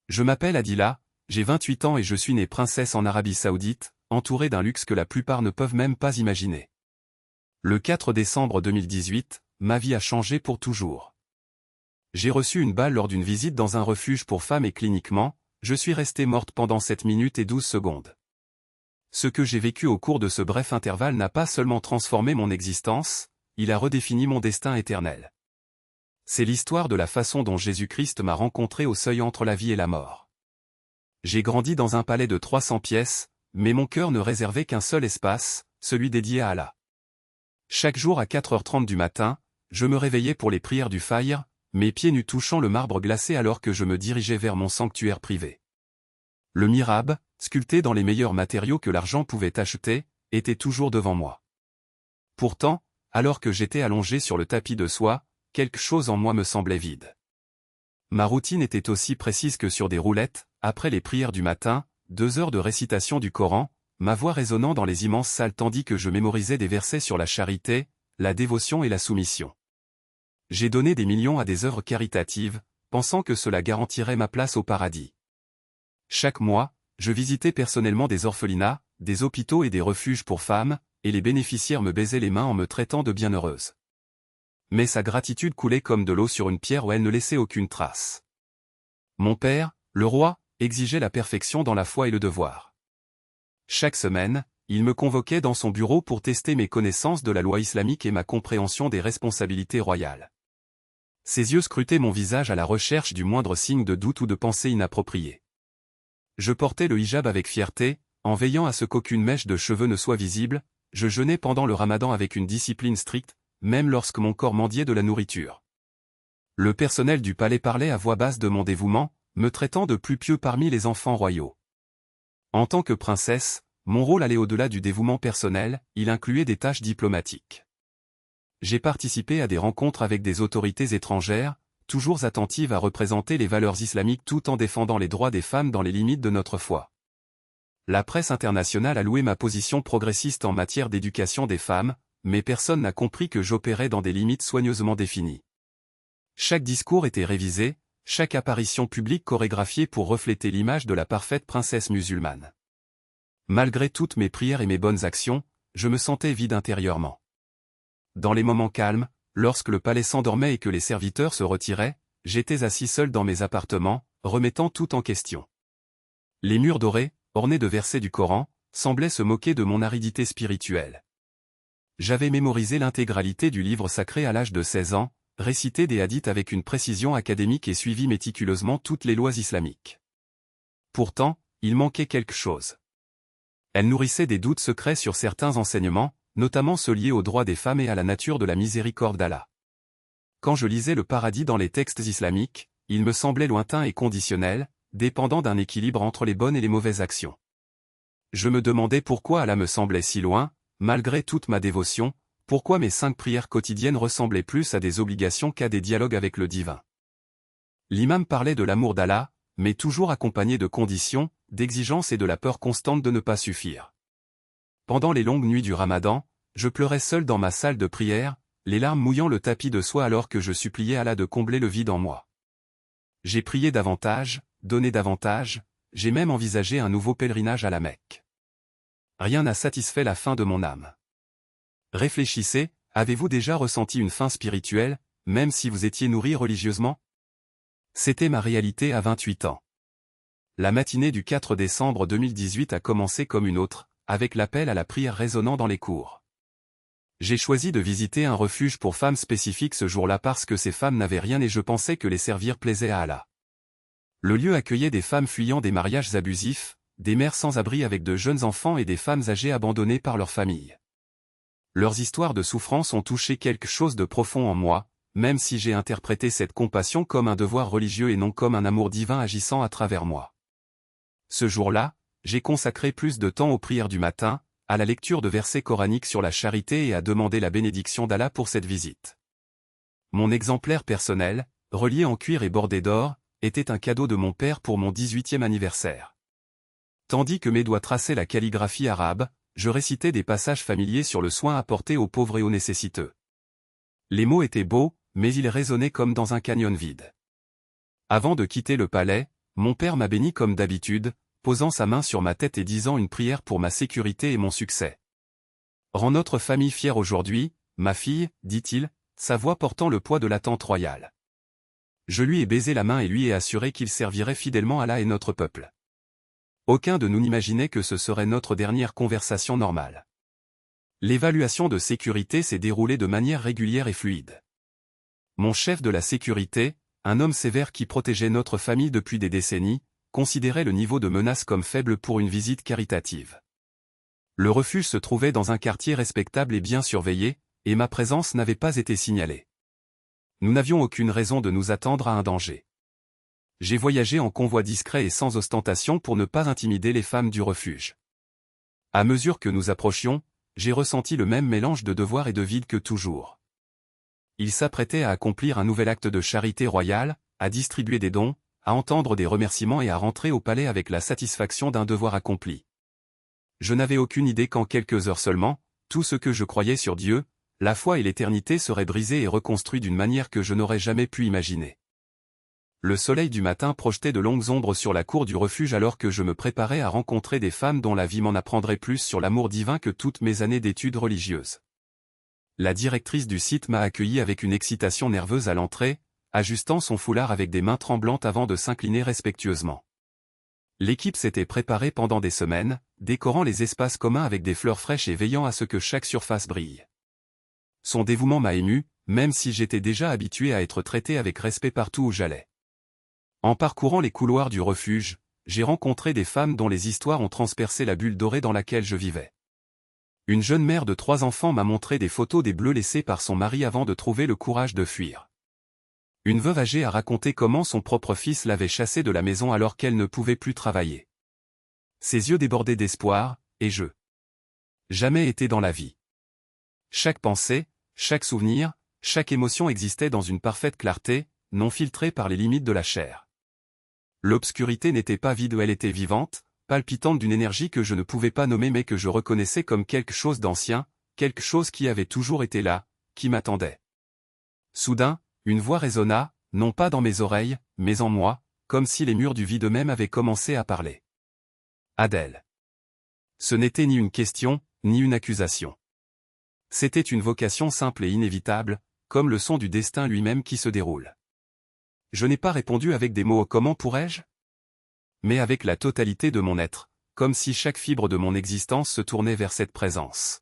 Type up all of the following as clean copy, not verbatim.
Je m'appelle Adila, j'ai 28 ans et je suis née princesse en Arabie Saoudite, entourée d'un luxe que la plupart ne peuvent même pas imaginer. Le 4 décembre 2018, ma vie a changé pour toujours. J'ai reçu une balle lors d'une visite dans un refuge pour femmes et cliniquement, je suis restée morte pendant 7 minutes et 12 secondes. Ce que j'ai vécu au cours de ce bref intervalle n'a pas seulement transformé mon existence, il a redéfini mon destin éternel. C'est l'histoire de la façon dont Jésus-Christ m'a rencontré au seuil entre la vie et la mort. J'ai grandi dans un palais de 300 pièces, mais mon cœur ne réservait qu'un seul espace, celui dédié à Allah. Chaque jour à 4h30 du matin, je me réveillais pour les prières du Fajr, mes pieds nus touchant le marbre glacé alors que je me dirigeais vers mon sanctuaire privé. Le mihrab, sculpté dans les meilleurs matériaux que l'argent pouvait acheter, était toujours devant moi. Pourtant, alors que j'étais allongé sur le tapis de soie, quelque chose en moi me semblait vide. Ma routine était aussi précise que sur des roulettes, après les prières du matin, 2 heures de récitation du Coran, ma voix résonnant dans les immenses salles tandis que je mémorisais des versets sur la charité, la dévotion et la soumission. J'ai donné des millions à des œuvres caritatives, pensant que cela garantirait ma place au paradis. Chaque mois, je visitais personnellement des orphelinats, des hôpitaux et des refuges pour femmes, et les bénéficiaires me baisaient les mains en me traitant de bienheureuse. Mais sa gratitude coulait comme de l'eau sur une pierre où elle ne laissait aucune trace. Mon père, le roi, exigeait la perfection dans la foi et le devoir. Chaque semaine, il me convoquait dans son bureau pour tester mes connaissances de la loi islamique et ma compréhension des responsabilités royales. Ses yeux scrutaient mon visage à la recherche du moindre signe de doute ou de pensée inappropriée. Je portais le hijab avec fierté, en veillant à ce qu'aucune mèche de cheveux ne soit visible, je jeûnais pendant le ramadan avec une discipline stricte, même lorsque mon corps mendiait de la nourriture. Le personnel du palais parlait à voix basse de mon dévouement, me traitant de plus pieux parmi les enfants royaux. En tant que princesse, mon rôle allait au-delà du dévouement personnel, il incluait des tâches diplomatiques. J'ai participé à des rencontres avec des autorités étrangères, toujours attentives à représenter les valeurs islamiques tout en défendant les droits des femmes dans les limites de notre foi. La presse internationale a loué ma position progressiste en matière d'éducation des femmes, mais personne n'a compris que j'opérais dans des limites soigneusement définies. Chaque discours était révisé, chaque apparition publique chorégraphiée pour refléter l'image de la parfaite princesse musulmane. Malgré toutes mes prières et mes bonnes actions, je me sentais vide intérieurement. Dans les moments calmes, lorsque le palais s'endormait et que les serviteurs se retiraient, j'étais assis seul dans mes appartements, remettant tout en question. Les murs dorés, ornés de versets du Coran, semblaient se moquer de mon aridité spirituelle. J'avais mémorisé l'intégralité du livre sacré à l'âge de 16 ans, récité des hadiths avec une précision académique et suivi méticuleusement toutes les lois islamiques. Pourtant, il manquait quelque chose. Elle nourrissait des doutes secrets sur certains enseignements, notamment ceux liés aux droits des femmes et à la nature de la miséricorde d'Allah. Quand je lisais le paradis dans les textes islamiques, il me semblait lointain et conditionnel, dépendant d'un équilibre entre les bonnes et les mauvaises actions. Je me demandais pourquoi Allah me semblait si loin, malgré toute ma dévotion, pourquoi mes 5 prières quotidiennes ressemblaient plus à des obligations qu'à des dialogues avec le divin. L'imam parlait de l'amour d'Allah, mais toujours accompagné de conditions, d'exigences et de la peur constante de ne pas suffire. Pendant les longues nuits du Ramadan, je pleurais seul dans ma salle de prière, les larmes mouillant le tapis de soie alors que je suppliais Allah de combler le vide en moi. J'ai prié davantage, donné davantage, j'ai même envisagé un nouveau pèlerinage à la Mecque. Rien n'a satisfait la faim de mon âme. Réfléchissez, avez-vous déjà ressenti une faim spirituelle, même si vous étiez nourri religieusement? C'était ma réalité à 28 ans. La matinée du 4 décembre 2018 a commencé comme une autre, avec l'appel à la prière résonnant dans les cours. J'ai choisi de visiter un refuge pour femmes spécifique ce jour-là parce que ces femmes n'avaient rien et je pensais que les servir plaisait à Allah. Le lieu accueillait des femmes fuyant des mariages abusifs, des mères sans abri avec de jeunes enfants et des femmes âgées abandonnées par leur famille. Leurs histoires de souffrance ont touché quelque chose de profond en moi, même si j'ai interprété cette compassion comme un devoir religieux et non comme un amour divin agissant à travers moi. Ce jour-là, j'ai consacré plus de temps aux prières du matin, à la lecture de versets coraniques sur la charité et à demander la bénédiction d'Allah pour cette visite. Mon exemplaire personnel, relié en cuir et bordé d'or, était un cadeau de mon père pour mon 18e anniversaire. Tandis que mes doigts traçaient la calligraphie arabe, je récitais des passages familiers sur le soin apporté aux pauvres et aux nécessiteux. Les mots étaient beaux, mais ils résonnaient comme dans un canyon vide. Avant de quitter le palais, mon père m'a béni comme d'habitude, posant sa main sur ma tête et disant une prière pour ma sécurité et mon succès. Rends notre famille fière aujourd'hui, ma fille, dit-il, sa voix portant le poids de l'attente royale. Je lui ai baisé la main et lui ai assuré qu'il servirait fidèlement Allah et notre peuple. Aucun de nous n'imaginait que ce serait notre dernière conversation normale. L'évaluation de sécurité s'est déroulée de manière régulière et fluide. Mon chef de la sécurité, un homme sévère qui protégeait notre famille depuis des décennies, considérait le niveau de menace comme faible pour une visite caritative. Le refuge se trouvait dans un quartier respectable et bien surveillé, et ma présence n'avait pas été signalée. Nous n'avions aucune raison de nous attendre à un danger. J'ai voyagé en convoi discret et sans ostentation pour ne pas intimider les femmes du refuge. À mesure que nous approchions, j'ai ressenti le même mélange de devoir et de vide que toujours. Il s'apprêtait à accomplir un nouvel acte de charité royale, à distribuer des dons, à entendre des remerciements et à rentrer au palais avec la satisfaction d'un devoir accompli. Je n'avais aucune idée qu'en quelques heures seulement, tout ce que je croyais sur Dieu, la foi et l'éternité serait brisé et reconstruit d'une manière que je n'aurais jamais pu imaginer. Le soleil du matin projetait de longues ombres sur la cour du refuge alors que je me préparais à rencontrer des femmes dont la vie m'en apprendrait plus sur l'amour divin que toutes mes années d'études religieuses. La directrice du site m'a accueilli avec une excitation nerveuse à l'entrée, ajustant son foulard avec des mains tremblantes avant de s'incliner respectueusement. L'équipe s'était préparée pendant des semaines, décorant les espaces communs avec des fleurs fraîches et veillant à ce que chaque surface brille. Son dévouement m'a ému, même si j'étais déjà habitué à être traité avec respect partout où j'allais. En parcourant les couloirs du refuge, j'ai rencontré des femmes dont les histoires ont transpercé la bulle dorée dans laquelle je vivais. Une jeune mère de 3 enfants m'a montré des photos des bleus laissés par son mari avant de trouver le courage de fuir. Une veuve âgée a raconté comment son propre fils l'avait chassée de la maison alors qu'elle ne pouvait plus travailler. Ses yeux débordaient d'espoir, et je. Jamais été dans la vie. Chaque pensée, chaque souvenir, chaque émotion existait dans une parfaite clarté, non filtrée par les limites de la chair. L'obscurité n'était pas vide, elle était vivante, palpitante d'une énergie que je ne pouvais pas nommer mais que je reconnaissais comme quelque chose d'ancien, quelque chose qui avait toujours été là, qui m'attendait. Soudain, une voix résonna, non pas dans mes oreilles, mais en moi, comme si les murs du vide eux-mêmes avaient commencé à parler. Adèle. Ce n'était ni une question, ni une accusation. C'était une vocation simple et inévitable, comme le son du destin lui-même qui se déroule. Je n'ai pas répondu avec des mots « comment pourrais-je » mais avec la totalité de mon être, comme si chaque fibre de mon existence se tournait vers cette présence.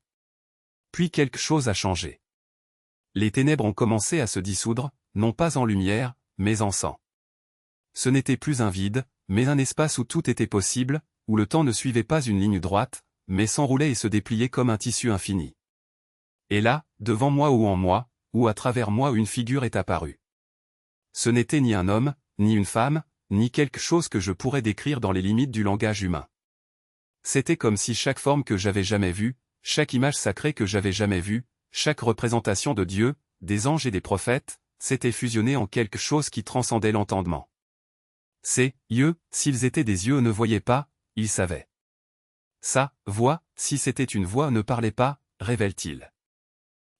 Puis quelque chose a changé. Les ténèbres ont commencé à se dissoudre, non pas en lumière, mais en sang. Ce n'était plus un vide, mais un espace où tout était possible, où le temps ne suivait pas une ligne droite, mais s'enroulait et se dépliait comme un tissu infini. Et là, devant moi ou en moi, ou à travers moi une figure est apparue. Ce n'était ni un homme, ni une femme, ni quelque chose que je pourrais décrire dans les limites du langage humain. C'était comme si chaque forme que j'avais jamais vue, chaque image sacrée que j'avais jamais vue, chaque représentation de Dieu, des anges et des prophètes, s'était fusionnée en quelque chose qui transcendait l'entendement. Ces yeux, s'ils étaient des yeux ne voyaient pas, ils savaient. Sa voix, si c'était une voix ne parlait pas, révèle-t-il.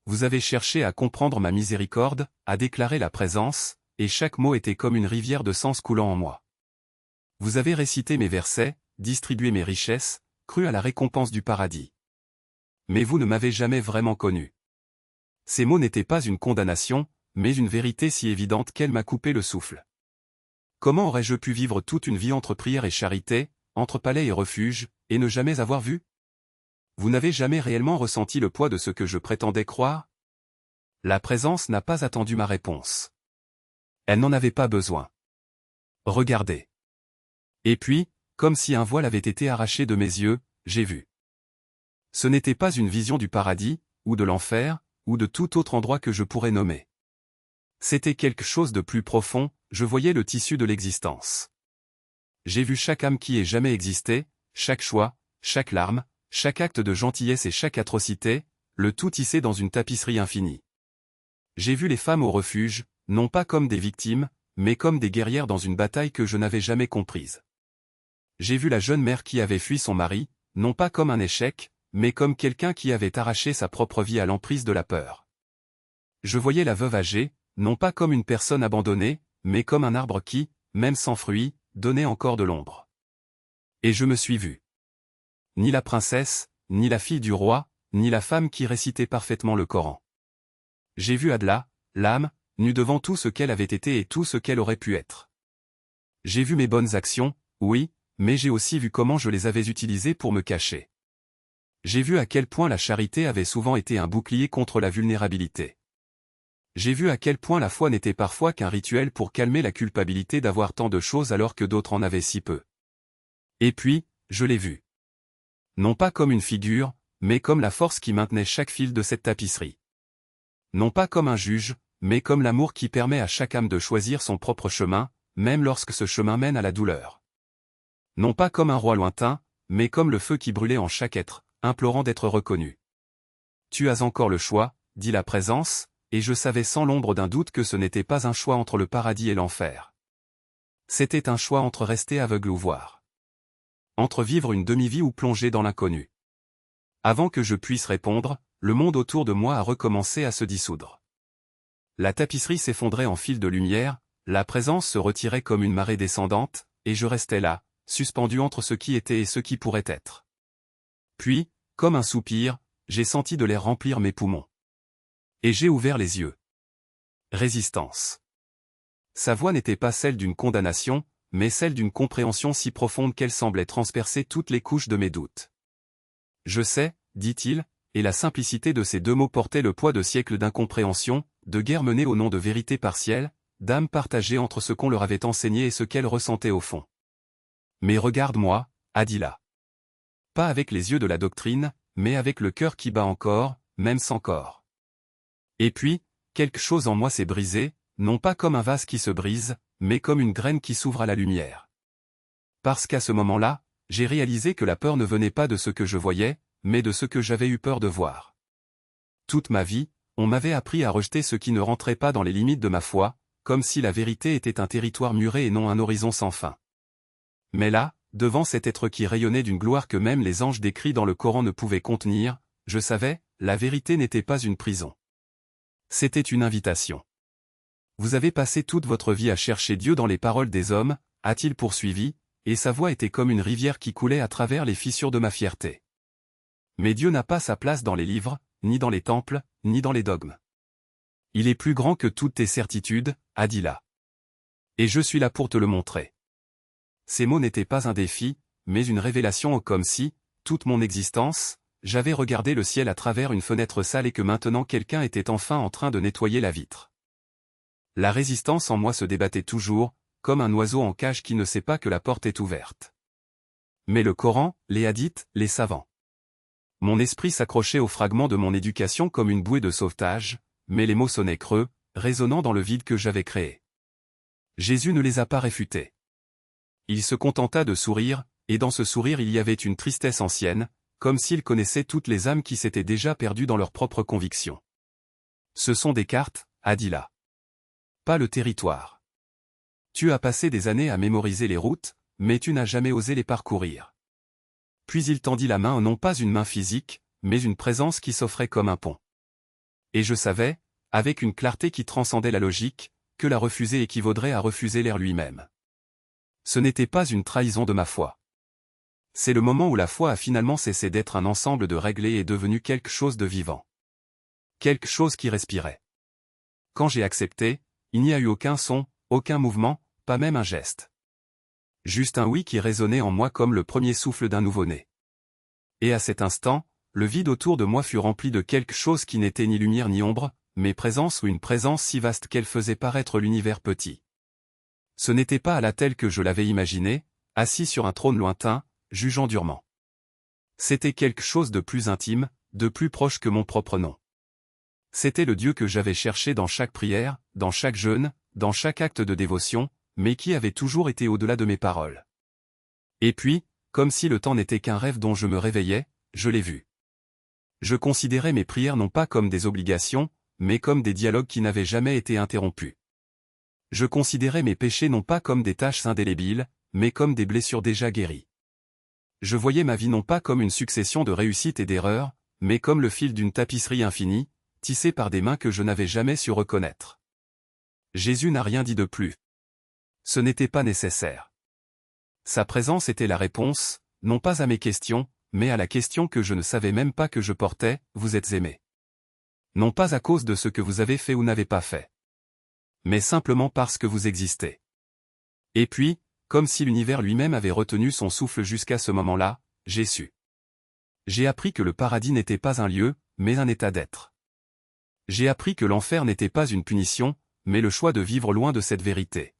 Vous avez cherché à comprendre ma miséricorde, à déclarer la présence, et chaque mot était comme une rivière de sens coulant en moi. Vous avez récité mes versets, distribué mes richesses, cru à la récompense du paradis. Mais vous ne m'avez jamais vraiment connu. Ces mots n'étaient pas une condamnation, mais une vérité si évidente qu'elle m'a coupé le souffle. Comment aurais-je pu vivre toute une vie entre prière et charité, entre palais et refuge, et ne jamais avoir vu? Vous n'avez jamais réellement ressenti le poids de ce que je prétendais croire? La présence n'a pas attendu ma réponse. Elle n'en avait pas besoin. Regardez. Et puis, comme si un voile avait été arraché de mes yeux, j'ai vu. Ce n'était pas une vision du paradis, ou de l'enfer, ou de tout autre endroit que je pourrais nommer. C'était quelque chose de plus profond, je voyais le tissu de l'existence. J'ai vu chaque âme qui ait jamais existé, chaque choix, chaque larme, chaque acte de gentillesse et chaque atrocité, le tout tissé dans une tapisserie infinie. J'ai vu les femmes au refuge, non pas comme des victimes, mais comme des guerrières dans une bataille que je n'avais jamais comprise. J'ai vu la jeune mère qui avait fui son mari, non pas comme un échec, mais comme quelqu'un qui avait arraché sa propre vie à l'emprise de la peur. Je voyais la veuve âgée, non pas comme une personne abandonnée, mais comme un arbre qui, même sans fruits, donnait encore de l'ombre. Et je me suis vu. Ni la princesse, ni la fille du roi, ni la femme qui récitait parfaitement le Coran. J'ai vu Adla, l'âme, nue devant tout ce qu'elle avait été et tout ce qu'elle aurait pu être. J'ai vu mes bonnes actions, oui, mais j'ai aussi vu comment je les avais utilisées pour me cacher. J'ai vu à quel point la charité avait souvent été un bouclier contre la vulnérabilité. J'ai vu à quel point la foi n'était parfois qu'un rituel pour calmer la culpabilité d'avoir tant de choses alors que d'autres en avaient si peu. Et puis, je l'ai vu. Non pas comme une figure, mais comme la force qui maintenait chaque fil de cette tapisserie. Non pas comme un juge, mais comme l'amour qui permet à chaque âme de choisir son propre chemin, même lorsque ce chemin mène à la douleur. Non pas comme un roi lointain, mais comme le feu qui brûlait en chaque être, implorant d'être reconnu. Tu as encore le choix, dit la présence, et je savais sans l'ombre d'un doute que ce n'était pas un choix entre le paradis et l'enfer. C'était un choix entre rester aveugle ou voir. Entre vivre une demi-vie ou plonger dans l'inconnu. Avant que je puisse répondre, le monde autour de moi a recommencé à se dissoudre. La tapisserie s'effondrait en fil de lumière, la présence se retirait comme une marée descendante, et je restais là, suspendu entre ce qui était et ce qui pourrait être. Puis, comme un soupir, j'ai senti de l'air remplir mes poumons. Et j'ai ouvert les yeux. Résistance. Sa voix n'était pas celle d'une condamnation, mais celle d'une compréhension si profonde qu'elle semblait transpercer toutes les couches de mes doutes. Je sais, dit-il, et la simplicité de ces deux mots portait le poids de siècles d'incompréhension, de guerres menées au nom de vérités partielles, d'âmes partagées entre ce qu'on leur avait enseigné et ce qu'elles ressentaient au fond. Mais regarde-moi, Adila. Pas avec les yeux de la doctrine, mais avec le cœur qui bat encore, même sans corps. Et puis, quelque chose en moi s'est brisé, non pas comme un vase qui se brise, mais comme une graine qui s'ouvre à la lumière. Parce qu'à ce moment-là, j'ai réalisé que la peur ne venait pas de ce que je voyais, mais de ce que j'avais eu peur de voir. Toute ma vie, on m'avait appris à rejeter ce qui ne rentrait pas dans les limites de ma foi, comme si la vérité était un territoire muré et non un horizon sans fin. Mais là, devant cet être qui rayonnait d'une gloire que même les anges décrits dans le Coran ne pouvaient contenir, je savais, la vérité n'était pas une prison. C'était une invitation. Vous avez passé toute votre vie à chercher Dieu dans les paroles des hommes, a-t-il poursuivi, et sa voix était comme une rivière qui coulait à travers les fissures de ma fierté. Mais Dieu n'a pas sa place dans les livres, ni dans les temples, ni dans les dogmes. Il est plus grand que toutes tes certitudes, Adila. Et je suis là pour te le montrer. Ces mots n'étaient pas un défi, mais une révélation comme si, toute mon existence, j'avais regardé le ciel à travers une fenêtre sale et que maintenant quelqu'un était enfin en train de nettoyer la vitre. La résistance en moi se débattait toujours, comme un oiseau en cage qui ne sait pas que la porte est ouverte. Mais le Coran, les hadiths, les savants. Mon esprit s'accrochait aux fragments de mon éducation comme une bouée de sauvetage, mais les mots sonnaient creux, résonnant dans le vide que j'avais créé. Jésus ne les a pas réfutés. Il se contenta de sourire, et dans ce sourire il y avait une tristesse ancienne, comme s'il connaissait toutes les âmes qui s'étaient déjà perdues dans leurs propres convictions. Ce sont des cartes, Adila. Pas le territoire. Tu as passé des années à mémoriser les routes, mais tu n'as jamais osé les parcourir. Puis il tendit la main, non pas une main physique, mais une présence qui s'offrait comme un pont. Et je savais, avec une clarté qui transcendait la logique, que la refuser équivaudrait à refuser l'air lui-même. Ce n'était pas une trahison de ma foi. C'est le moment où la foi a finalement cessé d'être un ensemble de règles et est devenu quelque chose de vivant. Quelque chose qui respirait. Quand j'ai accepté, il n'y a eu aucun son, aucun mouvement, pas même un geste. Juste un oui qui résonnait en moi comme le premier souffle d'un nouveau-né. Et à cet instant, le vide autour de moi fut rempli de quelque chose qui n'était ni lumière ni ombre, mais présence ou une présence si vaste qu'elle faisait paraître l'univers petit. Ce n'était pas Allah tel que je l'avais imaginé, assis sur un trône lointain, jugeant durement. C'était quelque chose de plus intime, de plus proche que mon propre nom. C'était le Dieu que j'avais cherché dans chaque prière, dans chaque jeûne, dans chaque acte de dévotion, mais qui avait toujours été au-delà de mes paroles. Et puis, comme si le temps n'était qu'un rêve dont je me réveillais, je l'ai vu. Je considérais mes prières non pas comme des obligations, mais comme des dialogues qui n'avaient jamais été interrompus. Je considérais mes péchés non pas comme des taches indélébiles, mais comme des blessures déjà guéries. Je voyais ma vie non pas comme une succession de réussites et d'erreurs, mais comme le fil d'une tapisserie infinie, tissée par des mains que je n'avais jamais su reconnaître. Jésus n'a rien dit de plus. Ce n'était pas nécessaire. Sa présence était la réponse, non pas à mes questions, mais à la question que je ne savais même pas que je portais, vous êtes aimé. Non pas à cause de ce que vous avez fait ou n'avez pas fait, mais simplement parce que vous existez. Et puis, comme si l'univers lui-même avait retenu son souffle jusqu'à ce moment-là, j'ai su. J'ai appris que le paradis n'était pas un lieu, mais un état d'être. J'ai appris que l'enfer n'était pas une punition, mais le choix de vivre loin de cette vérité.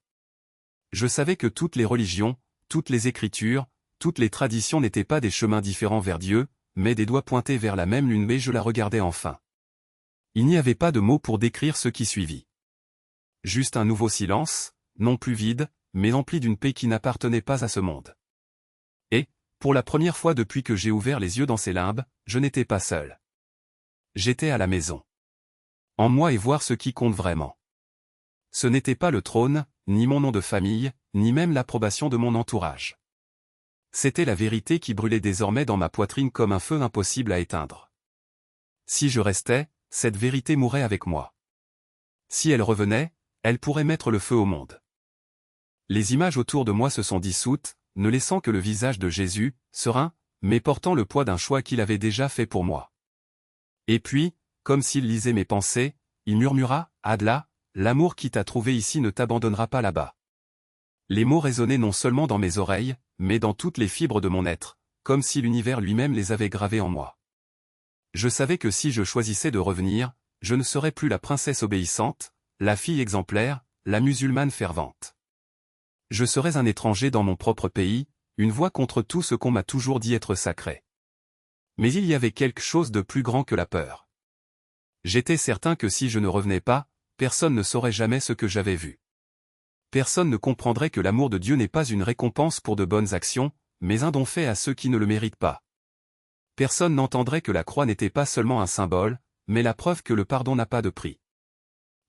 Je savais que toutes les religions, toutes les écritures, toutes les traditions n'étaient pas des chemins différents vers Dieu, mais des doigts pointés vers la même lune, mais je la regardais enfin. Il n'y avait pas de mots pour décrire ce qui suivit. Juste un nouveau silence, non plus vide, mais empli d'une paix qui n'appartenait pas à ce monde. Et, pour la première fois depuis que j'ai ouvert les yeux dans ces limbes, je n'étais pas seul. J'étais à la maison. En moi et voir ce qui compte vraiment. Ce n'était pas le trône, ni mon nom de famille, ni même l'approbation de mon entourage. C'était la vérité qui brûlait désormais dans ma poitrine comme un feu impossible à éteindre. Si je restais, cette vérité mourrait avec moi. Si elle revenait, elle pourrait mettre le feu au monde. Les images autour de moi se sont dissoutes, ne laissant que le visage de Jésus, serein, mais portant le poids d'un choix qu'il avait déjà fait pour moi. Et puis, comme s'il lisait mes pensées, il murmura, « Adla, l'amour qui t'a trouvé ici ne t'abandonnera pas là-bas. » Les mots résonnaient non seulement dans mes oreilles, mais dans toutes les fibres de mon être, comme si l'univers lui-même les avait gravés en moi. Je savais que si je choisissais de revenir, je ne serais plus la princesse obéissante, la fille exemplaire, la musulmane fervente. Je serais un étranger dans mon propre pays, une voix contre tout ce qu'on m'a toujours dit être sacré. Mais il y avait quelque chose de plus grand que la peur. J'étais certain que si je ne revenais pas, personne ne saurait jamais ce que j'avais vu. Personne ne comprendrait que l'amour de Dieu n'est pas une récompense pour de bonnes actions, mais un don fait à ceux qui ne le méritent pas. Personne n'entendrait que la croix n'était pas seulement un symbole, mais la preuve que le pardon n'a pas de prix.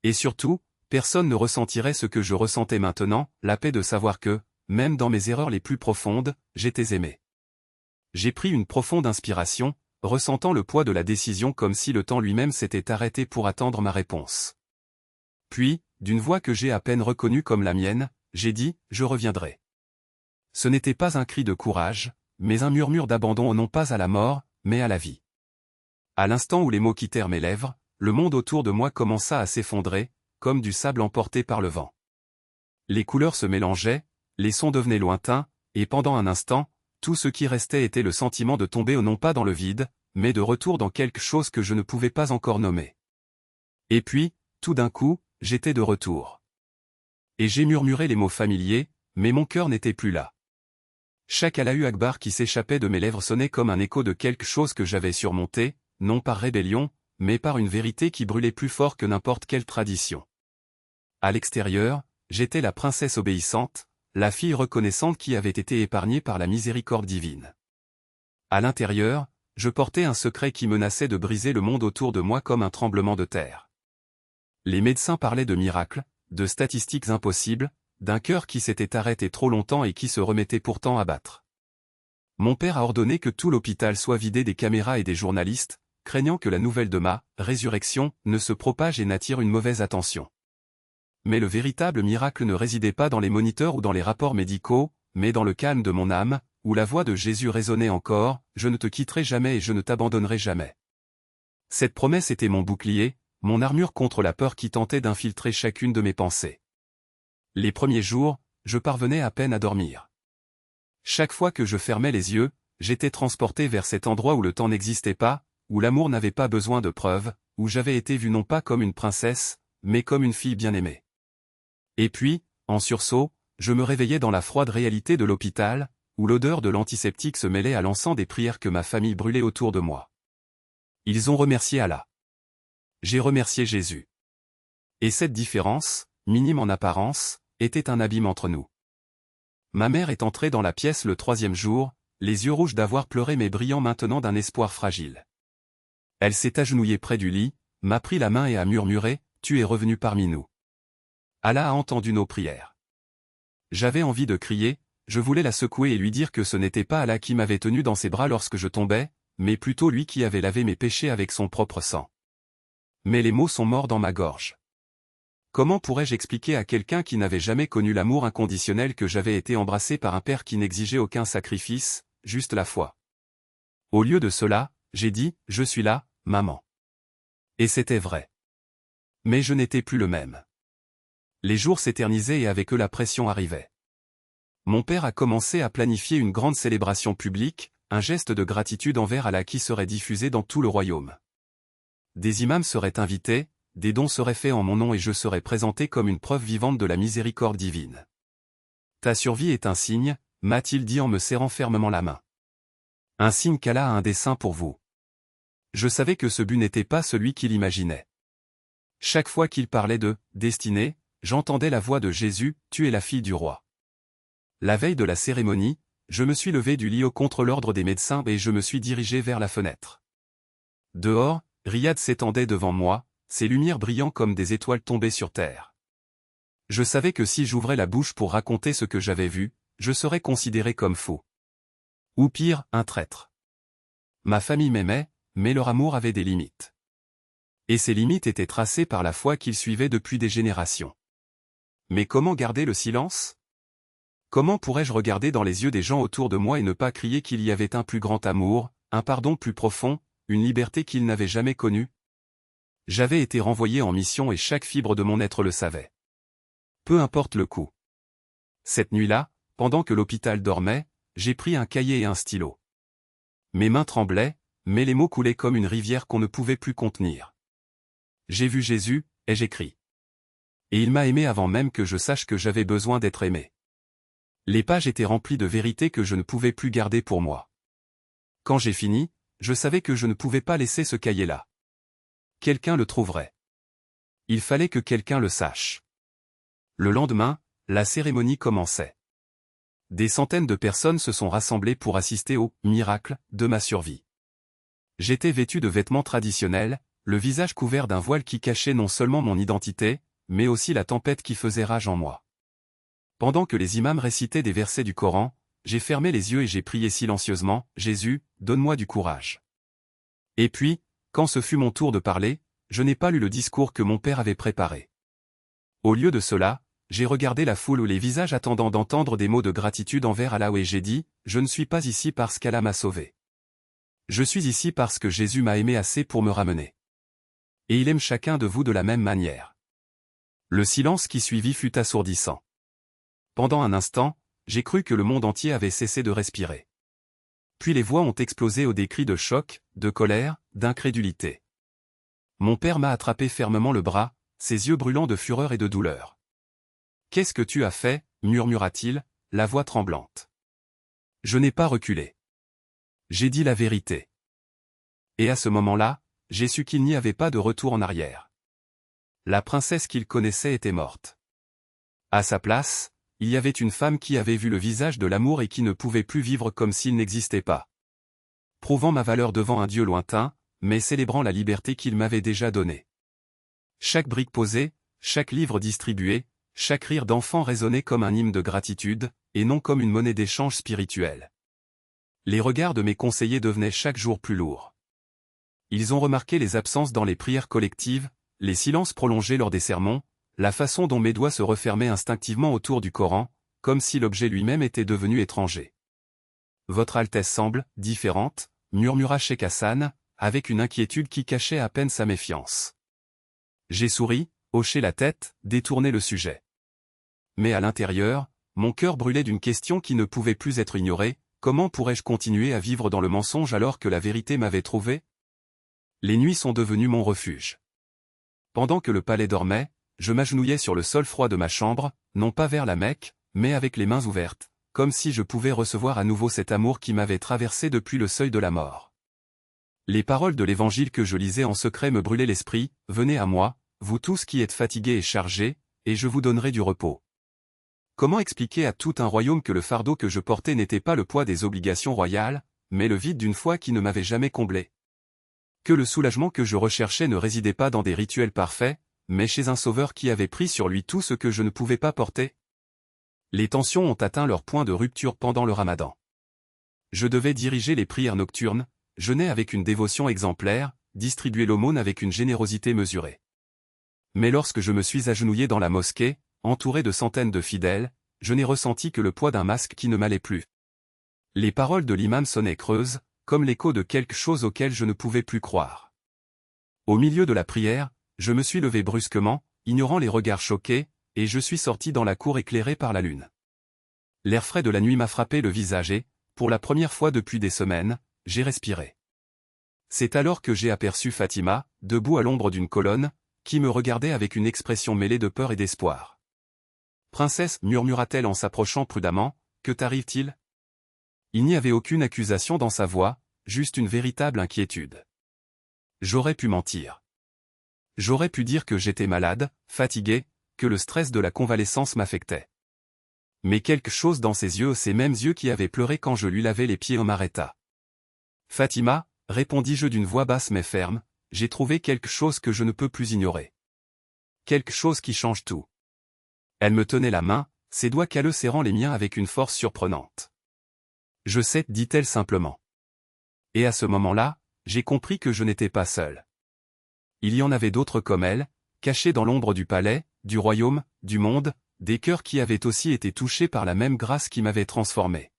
Et surtout, personne ne ressentirait ce que je ressentais maintenant, la paix de savoir que, même dans mes erreurs les plus profondes, j'étais aimé. J'ai pris une profonde inspiration, ressentant le poids de la décision comme si le temps lui-même s'était arrêté pour attendre ma réponse. Puis, d'une voix que j'ai à peine reconnue comme la mienne, j'ai dit, « Je reviendrai ». Ce n'était pas un cri de courage, mais un murmure d'abandon non pas à la mort, mais à la vie. À l'instant où les mots quittèrent mes lèvres, le monde autour de moi commença à s'effondrer, comme du sable emporté par le vent. Les couleurs se mélangeaient, les sons devenaient lointains, et pendant un instant, tout ce qui restait était le sentiment de tomber non pas dans le vide, mais de retour dans quelque chose que je ne pouvais pas encore nommer. Et puis, tout d'un coup, j'étais de retour. Et j'ai murmuré les mots familiers, mais mon cœur n'était plus là. Chaque Allahu Akbar qui s'échappait de mes lèvres sonnait comme un écho de quelque chose que j'avais surmonté, non par rébellion, mais par une vérité qui brûlait plus fort que n'importe quelle tradition. À l'extérieur, j'étais la princesse obéissante, la fille reconnaissante qui avait été épargnée par la miséricorde divine. À l'intérieur, je portais un secret qui menaçait de briser le monde autour de moi comme un tremblement de terre. Les médecins parlaient de miracles, de statistiques impossibles, d'un cœur qui s'était arrêté trop longtemps et qui se remettait pourtant à battre. Mon père a ordonné que tout l'hôpital soit vidé des caméras et des journalistes, craignant que la nouvelle de ma résurrection ne se propage et n'attire une mauvaise attention. Mais le véritable miracle ne résidait pas dans les moniteurs ou dans les rapports médicaux, mais dans le calme de mon âme, où la voix de Jésus résonnait encore, « Je ne te quitterai jamais et je ne t'abandonnerai jamais ». Cette promesse était mon bouclier, mon armure contre la peur qui tentait d'infiltrer chacune de mes pensées. Les premiers jours, je parvenais à peine à dormir. Chaque fois que je fermais les yeux, j'étais transporté vers cet endroit où le temps n'existait pas, où l'amour n'avait pas besoin de preuves, où j'avais été vu non pas comme une princesse, mais comme une fille bien-aimée. Et puis, en sursaut, je me réveillais dans la froide réalité de l'hôpital, où l'odeur de l'antiseptique se mêlait à l'encens des prières que ma famille brûlait autour de moi. Ils ont remercié Allah. J'ai remercié Jésus. Et cette différence, minime en apparence, était un abîme entre nous. Ma mère est entrée dans la pièce le 3e jour, les yeux rouges d'avoir pleuré mais brillant maintenant d'un espoir fragile. Elle s'est agenouillée près du lit, m'a pris la main et a murmuré, « Tu es revenu parmi nous. Allah a entendu nos prières. » J'avais envie de crier, je voulais la secouer et lui dire que ce n'était pas Allah qui m'avait tenu dans ses bras lorsque je tombais, mais plutôt lui qui avait lavé mes péchés avec son propre sang. Mais les mots sont morts dans ma gorge. Comment pourrais-je expliquer à quelqu'un qui n'avait jamais connu l'amour inconditionnel que j'avais été embrassé par un père qui n'exigeait aucun sacrifice, juste la foi? Au lieu de cela, j'ai dit, je suis là, maman. Et c'était vrai. Mais je n'étais plus le même. Les jours s'éternisaient et avec eux la pression arrivait. Mon père a commencé à planifier une grande célébration publique, un geste de gratitude envers Allah qui serait diffusé dans tout le royaume. Des imams seraient invités, des dons seraient faits en mon nom et je serais présenté comme une preuve vivante de la miséricorde divine. Ta survie est un signe, m'a-t-il dit en me serrant fermement la main. Un signe qu'Allah a un dessein pour vous. Je savais que ce but n'était pas celui qu'il imaginait. Chaque fois qu'il parlait de « destinée », j'entendais la voix de Jésus, « Tu es la fille du roi ». La veille de la cérémonie, je me suis levé du lit contre l'ordre des médecins et je me suis dirigé vers la fenêtre. Dehors, Riyad s'étendait devant moi, ses lumières brillant comme des étoiles tombées sur terre. Je savais que si j'ouvrais la bouche pour raconter ce que j'avais vu, je serais considéré comme fou. Ou pire, un traître. Ma famille m'aimait, mais leur amour avait des limites. Et ces limites étaient tracées par la foi qu'ils suivaient depuis des générations. Mais comment garder le silence? Comment pourrais-je regarder dans les yeux des gens autour de moi et ne pas crier qu'il y avait un plus grand amour, un pardon plus profond, une liberté qu'ils n'avaient jamais connue? J'avais été renvoyé en mission et chaque fibre de mon être le savait. Peu importe le coût. Cette nuit-là, pendant que l'hôpital dormait, j'ai pris un cahier et un stylo. Mes mains tremblaient, mais les mots coulaient comme une rivière qu'on ne pouvait plus contenir. J'ai vu Jésus, ai-je écrit. Et il m'a aimé avant même que je sache que j'avais besoin d'être aimé. Les pages étaient remplies de vérités que je ne pouvais plus garder pour moi. Quand j'ai fini, je savais que je ne pouvais pas laisser ce cahier-là. Quelqu'un le trouverait. Il fallait que quelqu'un le sache. Le lendemain, la cérémonie commençait. Des centaines de personnes se sont rassemblées pour assister au « miracle » de ma survie. J'étais vêtu de vêtements traditionnels, le visage couvert d'un voile qui cachait non seulement mon identité, mais aussi la tempête qui faisait rage en moi. Pendant que les imams récitaient des versets du Coran, j'ai fermé les yeux et j'ai prié silencieusement, « Jésus, donne-moi du courage. » Et puis, quand ce fut mon tour de parler, je n'ai pas lu le discours que mon père avait préparé. Au lieu de cela, j'ai regardé la foule ou les visages attendant d'entendre des mots de gratitude envers Allah et j'ai dit, « Je ne suis pas ici parce qu'Allah m'a sauvé. Je suis ici parce que Jésus m'a aimé assez pour me ramener. Et il aime chacun de vous de la même manière. » Le silence qui suivit fut assourdissant. Pendant un instant, j'ai cru que le monde entier avait cessé de respirer. Puis les voix ont explosé au des cris de choc, de colère, d'incrédulité. Mon père m'a attrapé fermement le bras, ses yeux brûlants de fureur et de douleur. « Qu'est-ce que tu as fait » murmura-t-il, la voix tremblante. Je n'ai pas reculé. J'ai dit la vérité. Et à ce moment-là, j'ai su qu'il n'y avait pas de retour en arrière. La princesse qu'il connaissait était morte. À sa place, il y avait une femme qui avait vu le visage de l'amour et qui ne pouvait plus vivre comme s'il n'existait pas. Prouvant ma valeur devant un Dieu lointain, mais célébrant la liberté qu'il m'avait déjà donnée. Chaque brique posée, chaque livre distribué, chaque rire d'enfant résonnait comme un hymne de gratitude, et non comme une monnaie d'échange spirituelle. Les regards de mes conseillers devenaient chaque jour plus lourds. Ils ont remarqué les absences dans les prières collectives, les silences prolongés lors des sermons, la façon dont mes doigts se refermaient instinctivement autour du Coran, comme si l'objet lui-même était devenu étranger. « Votre Altesse semble différente » murmura Cheikh Hassan, avec une inquiétude qui cachait à peine sa méfiance. J'ai souri, hoché la tête, détourné le sujet. Mais à l'intérieur, mon cœur brûlait d'une question qui ne pouvait plus être ignorée, comment pourrais-je continuer à vivre dans le mensonge alors que la vérité m'avait trouvé? Les nuits sont devenues mon refuge. Pendant que le palais dormait, je m'agenouillais sur le sol froid de ma chambre, non pas vers la Mecque, mais avec les mains ouvertes, comme si je pouvais recevoir à nouveau cet amour qui m'avait traversé depuis le seuil de la mort. Les paroles de l'Évangile que je lisais en secret me brûlaient l'esprit, « Venez à moi, vous tous qui êtes fatigués et chargés, et je vous donnerai du repos. » Comment expliquer à tout un royaume que le fardeau que je portais n'était pas le poids des obligations royales, mais le vide d'une foi qui ne m'avait jamais comblé? Que le soulagement que je recherchais ne résidait pas dans des rituels parfaits, mais chez un sauveur qui avait pris sur lui tout ce que je ne pouvais pas porter? Les tensions ont atteint leur point de rupture pendant le Ramadan. Je devais diriger les prières nocturnes, jeûner avec une dévotion exemplaire, distribuer l'aumône avec une générosité mesurée. Mais lorsque je me suis agenouillé dans la mosquée, entouré de centaines de fidèles, je n'ai ressenti que le poids d'un masque qui ne m'allait plus. Les paroles de l'imam sonnaient creuses, comme l'écho de quelque chose auquel je ne pouvais plus croire. Au milieu de la prière, je me suis levé brusquement, ignorant les regards choqués, et je suis sorti dans la cour éclairée par la lune. L'air frais de la nuit m'a frappé le visage et, pour la première fois depuis des semaines, j'ai respiré. C'est alors que j'ai aperçu Fatima, debout à l'ombre d'une colonne, qui me regardait avec une expression mêlée de peur et d'espoir. « Princesse, murmura-t-elle en s'approchant prudemment, que t'arrive-t-il » Il n'y avait aucune accusation dans sa voix, juste une véritable inquiétude. J'aurais pu mentir. J'aurais pu dire que j'étais malade, fatigué, que le stress de la convalescence m'affectait. Mais quelque chose dans ses yeux, ces mêmes yeux qui avaient pleuré quand je lui lavais les pieds, m'arrêta. « Fatima, répondis-je d'une voix basse mais ferme, j'ai trouvé quelque chose que je ne peux plus ignorer. Quelque chose qui change tout. » Elle me tenait la main, ses doigts calleux serrant les miens avec une force surprenante. « Je sais, dit-elle simplement. » Et à ce moment-là, j'ai compris que je n'étais pas seul. Il y en avait d'autres comme elle, cachés dans l'ombre du palais, du royaume, du monde, des cœurs qui avaient aussi été touchés par la même grâce qui m'avait transformé.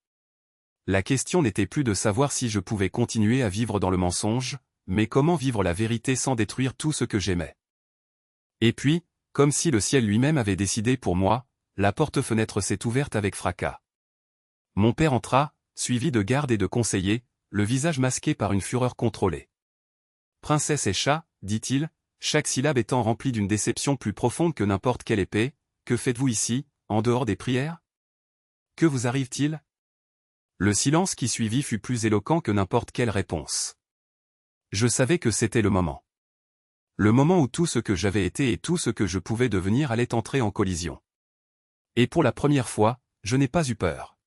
La question n'était plus de savoir si je pouvais continuer à vivre dans le mensonge, mais comment vivre la vérité sans détruire tout ce que j'aimais. Et puis, comme si le ciel lui-même avait décidé pour moi, la porte-fenêtre s'est ouverte avec fracas. Mon père entra, suivi de gardes et de conseillers, le visage masqué par une fureur contrôlée. « Princesse et chat, dit-il, chaque syllabe étant remplie d'une déception plus profonde que n'importe quelle épée, que faites-vous ici, en dehors des prières? Que vous arrive-t-il » Le silence qui suivit fut plus éloquent que n'importe quelle réponse. Je savais que c'était le moment. Le moment où tout ce que j'avais été et tout ce que je pouvais devenir allait entrer en collision. Et pour la première fois, je n'ai pas eu peur.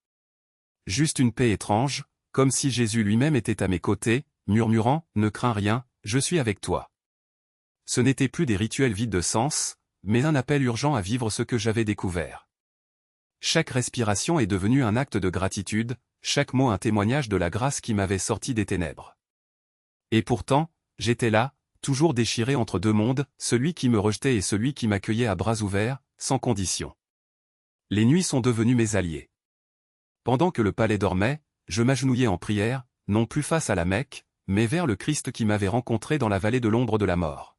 Juste une paix étrange, comme si Jésus lui-même était à mes côtés, murmurant « Ne crains rien, je suis avec toi ». Ce n'était plus des rituels vides de sens, mais un appel urgent à vivre ce que j'avais découvert. Chaque respiration est devenue un acte de gratitude, chaque mot un témoignage de la grâce qui m'avait sorti des ténèbres. Et pourtant, j'étais là, toujours déchiré entre deux mondes, celui qui me rejetait et celui qui m'accueillait à bras ouverts, sans condition. Les nuits sont devenues mes alliés. Pendant que le palais dormait, je m'agenouillais en prière, non plus face à la Mecque, mais vers le Christ qui m'avait rencontré dans la vallée de l'ombre de la mort.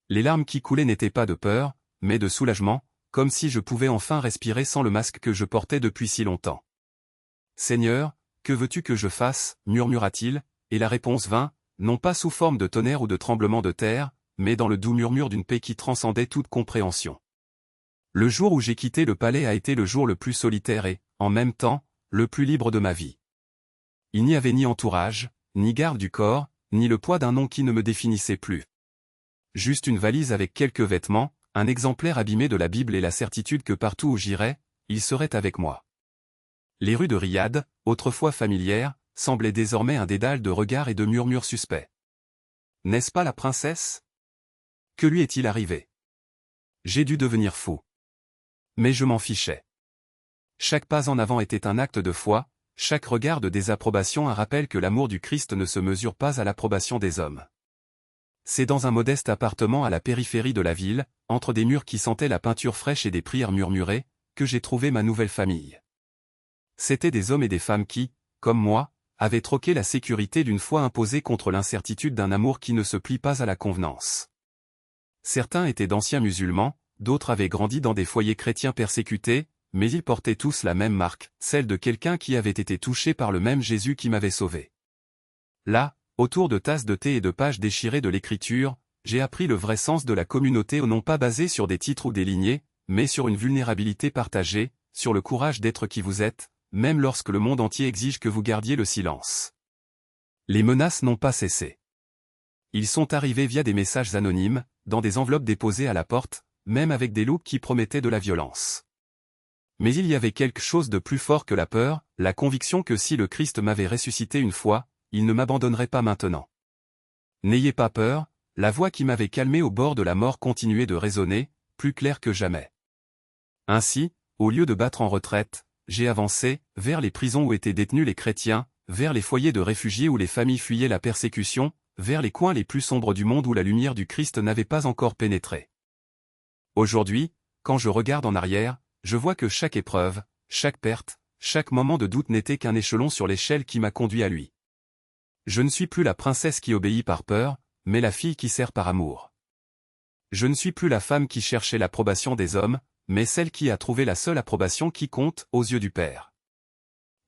Les larmes qui coulaient n'étaient pas de peur, mais de soulagement, comme si je pouvais enfin respirer sans le masque que je portais depuis si longtemps. « Seigneur, que veux-tu que je fasse » murmura-t-il, et la réponse vint, non pas sous forme de tonnerre ou de tremblement de terre, mais dans le doux murmure d'une paix qui transcendait toute compréhension. Le jour où j'ai quitté le palais a été le jour le plus solitaire et, en même temps, le plus libre de ma vie. Il n'y avait ni entourage, ni garde du corps, ni le poids d'un nom qui ne me définissait plus. Juste une valise avec quelques vêtements, un exemplaire abîmé de la Bible et la certitude que partout où j'irais, il serait avec moi. Les rues de Riyad, autrefois familières, semblaient désormais un dédale de regards et de murmures suspects. N'est-ce pas la princesse? Que lui est-il arrivé? J'ai dû devenir fou. Mais je m'en fichais. Chaque pas en avant était un acte de foi, chaque regard de désapprobation un rappel que l'amour du Christ ne se mesure pas à l'approbation des hommes. C'est dans un modeste appartement à la périphérie de la ville, entre des murs qui sentaient la peinture fraîche et des prières murmurées, que j'ai trouvé ma nouvelle famille. C'étaient des hommes et des femmes qui, comme moi, avaient troqué la sécurité d'une foi imposée contre l'incertitude d'un amour qui ne se plie pas à la convenance. Certains étaient d'anciens musulmans, d'autres avaient grandi dans des foyers chrétiens persécutés, mais ils portaient tous la même marque, celle de quelqu'un qui avait été touché par le même Jésus qui m'avait sauvé. Là, autour de tasses de thé et de pages déchirées de l'écriture, j'ai appris le vrai sens de la communauté non pas basée sur des titres ou des lignées, mais sur une vulnérabilité partagée, sur le courage d'être qui vous êtes, même lorsque le monde entier exige que vous gardiez le silence. Les menaces n'ont pas cessé. Ils sont arrivés via des messages anonymes, dans des enveloppes déposées à la porte, même avec des loups qui promettaient de la violence. Mais il y avait quelque chose de plus fort que la peur, la conviction que si le Christ m'avait ressuscité une fois, il ne m'abandonnerait pas maintenant. N'ayez pas peur, la voix qui m'avait calmé au bord de la mort continuait de résonner, plus claire que jamais. Ainsi, au lieu de battre en retraite, j'ai avancé, vers les prisons où étaient détenus les chrétiens, vers les foyers de réfugiés où les familles fuyaient la persécution, vers les coins les plus sombres du monde où la lumière du Christ n'avait pas encore pénétré. Aujourd'hui, quand je regarde en arrière, je vois que chaque épreuve, chaque perte, chaque moment de doute n'était qu'un échelon sur l'échelle qui m'a conduit à lui. Je ne suis plus la princesse qui obéit par peur, mais la fille qui sert par amour. Je ne suis plus la femme qui cherchait l'approbation des hommes, mais celle qui a trouvé la seule approbation qui compte aux yeux du Père.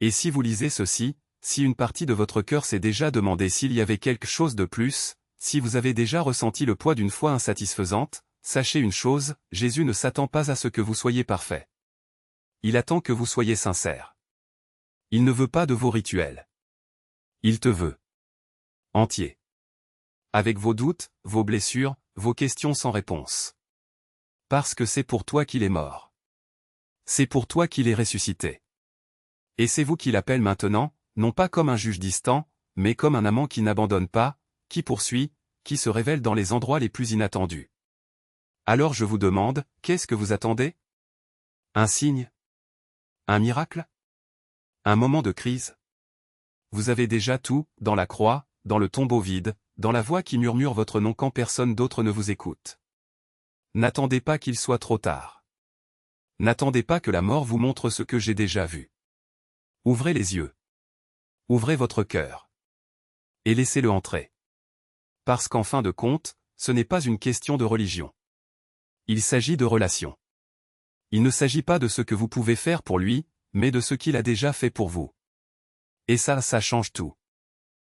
Et si vous lisez ceci, si une partie de votre cœur s'est déjà demandé s'il y avait quelque chose de plus, si vous avez déjà ressenti le poids d'une foi insatisfaisante, sachez une chose, Jésus ne s'attend pas à ce que vous soyez parfait. Il attend que vous soyez sincère. Il ne veut pas de vos rituels. Il te veut entier. Avec vos doutes, vos blessures, vos questions sans réponse. Parce que c'est pour toi qu'il est mort. C'est pour toi qu'il est ressuscité. Et c'est vous qui l'appelle maintenant, non pas comme un juge distant, mais comme un amant qui n'abandonne pas, qui poursuit, qui se révèle dans les endroits les plus inattendus. Alors je vous demande, qu'est-ce que vous attendez? Un signe? Un miracle? Un moment de crise? Vous avez déjà tout, dans la croix, dans le tombeau vide, dans la voix qui murmure votre nom quand personne d'autre ne vous écoute. N'attendez pas qu'il soit trop tard. N'attendez pas que la mort vous montre ce que j'ai déjà vu. Ouvrez les yeux. Ouvrez votre cœur. Et laissez-le entrer. Parce qu'en fin de compte, ce n'est pas une question de religion. Il s'agit de relation. Il ne s'agit pas de ce que vous pouvez faire pour lui, mais de ce qu'il a déjà fait pour vous. Et ça change tout.